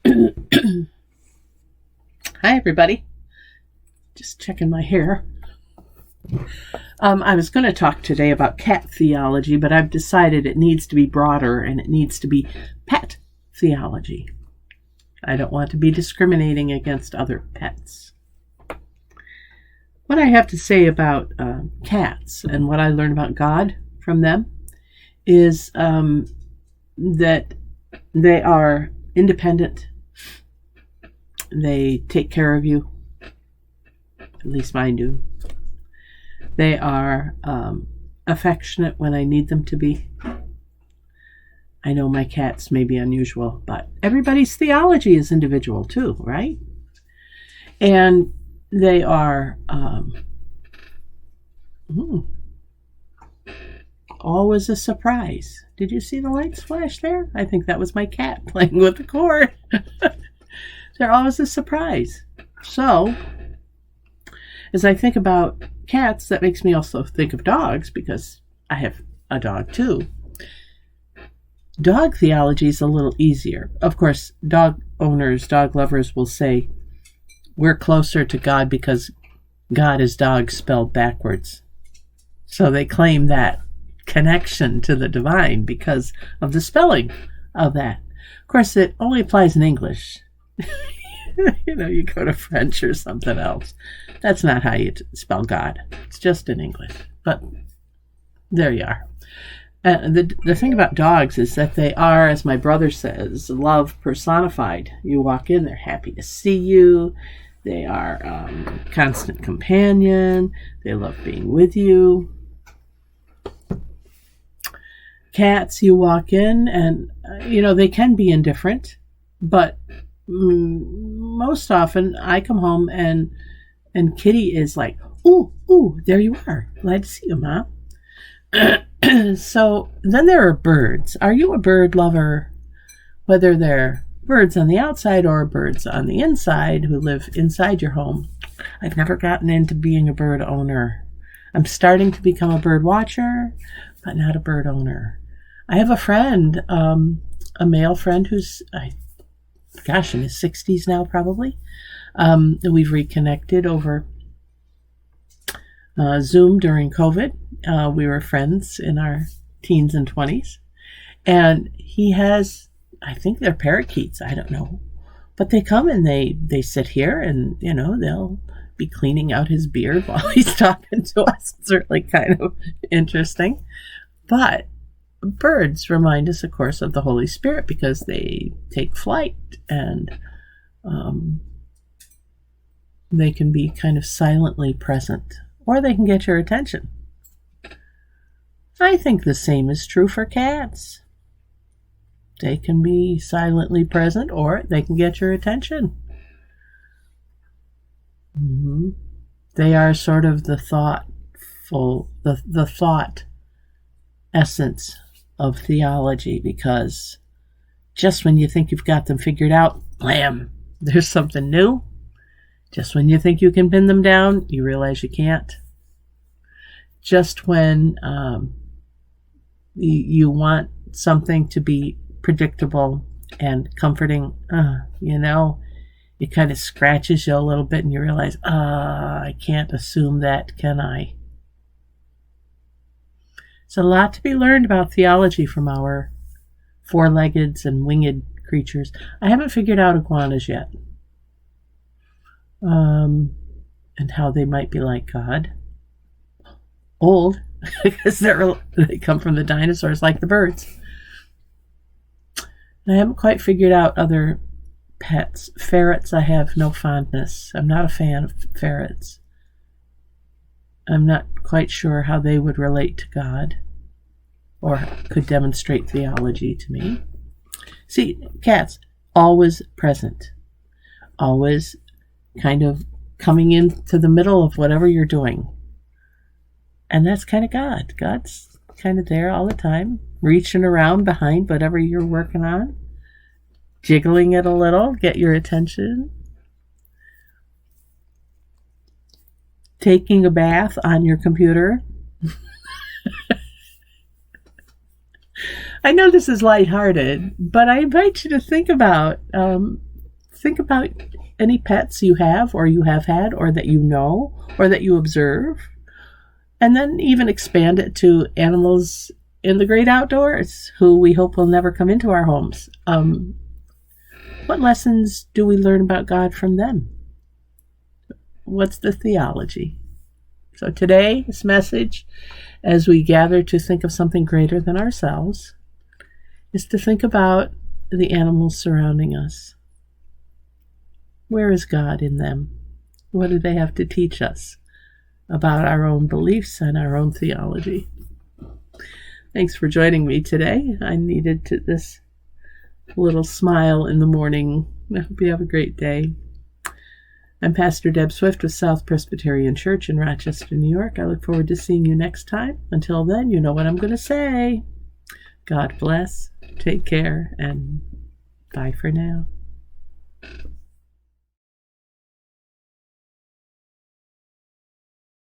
Hi, everybody. Just checking my hair. I was going to talk today about cat theology, but I've decided it needs to be broader and it needs to be pet theology. I don't want to be discriminating against other pets. What I have to say about cats and what I learned about God from them is that they are independent. They take care of you. At least mine do. They are affectionate when I need them to be. I know my cats may be unusual, but everybody's theology is individual too, right? And they are always a surprise. Did you see the lights flash there? I think that was my cat playing with the cord. They're always a surprise. So, as I think about cats, that makes me also think of dogs, because I have a dog too. Dog theology is a little easier. Of course, dog owners, dog lovers will say, we're closer to God because God is dog spelled backwards. So they claim that connection to the divine because of the spelling of that. Of course, it only applies in English. You go to French or something else. That's not how you spell God. It's just in English. But there you are. The thing about dogs is that they are, as my brother says, love personified. You walk in, they're happy to see you. They are constant companion. They love being with you. Cats, you walk in and, they can be indifferent, but most often I come home and Kitty is like, ooh, there you are. Glad to see you, Mom. So then there are birds. Are you a bird lover? Whether they're birds on the outside or birds on the inside who live inside your home. I've never gotten into being a bird owner. I'm starting to become a bird watcher, but not a bird owner. I have a friend, a male friend who's, in his 60s now probably. We've reconnected over Zoom during COVID. We were friends in our teens and 20s. And he has, I think they're parakeets, I don't know. But they come and they sit here and, they'll be cleaning out his beard while he's talking to us. It's really kind of interesting. But birds remind us, of course, of the Holy Spirit because they take flight and they can be kind of silently present, or they can get your attention. I think the same is true for cats. They can be silently present, or they can get your attention. They are sort of the thought essence of theology, because just when you think you've got them figured out, blam, there's something new. Just when you think you can pin them down, you realize you can't. Just when you want something to be predictable and comforting, it kind of scratches you a little bit and you realize, I can't assume that, can I? It's a lot to be learned about theology from our four-legged and winged creatures. I haven't figured out iguanas yet. And how they might be like God. Old, because they come from the dinosaurs like the birds. And I haven't quite figured out other pets. Ferrets, I have no fondness. I'm not a fan of ferrets. I'm not quite sure how they would relate to God or could demonstrate theology to me. See, cats, always present. Always kind of coming into the middle of whatever you're doing. And that's kind of God. God's kind of there all the time, reaching around behind whatever you're working on, jiggling it a little, get your attention, taking a bath on your computer. I know this is lighthearted, but I invite you to think about think about any pets you have or you have had or that you know or that you observe. And then even expand it to animals in the great outdoors who we hope will never come into our homes. What lessons do we learn about God from them? What's the theology? So today's message, as we gather to think of something greater than ourselves, is to think about the animals surrounding us. Where is God in them? What do they have to teach us about our own beliefs and our own theology? Thanks for joining me today. I needed this little smile in the morning. I hope you have a great day. I'm Pastor Deb Swift with South Presbyterian Church in Rochester, New York. I look forward to seeing you next time. Until then, you know what I'm going to say. God bless, take care, and bye for now.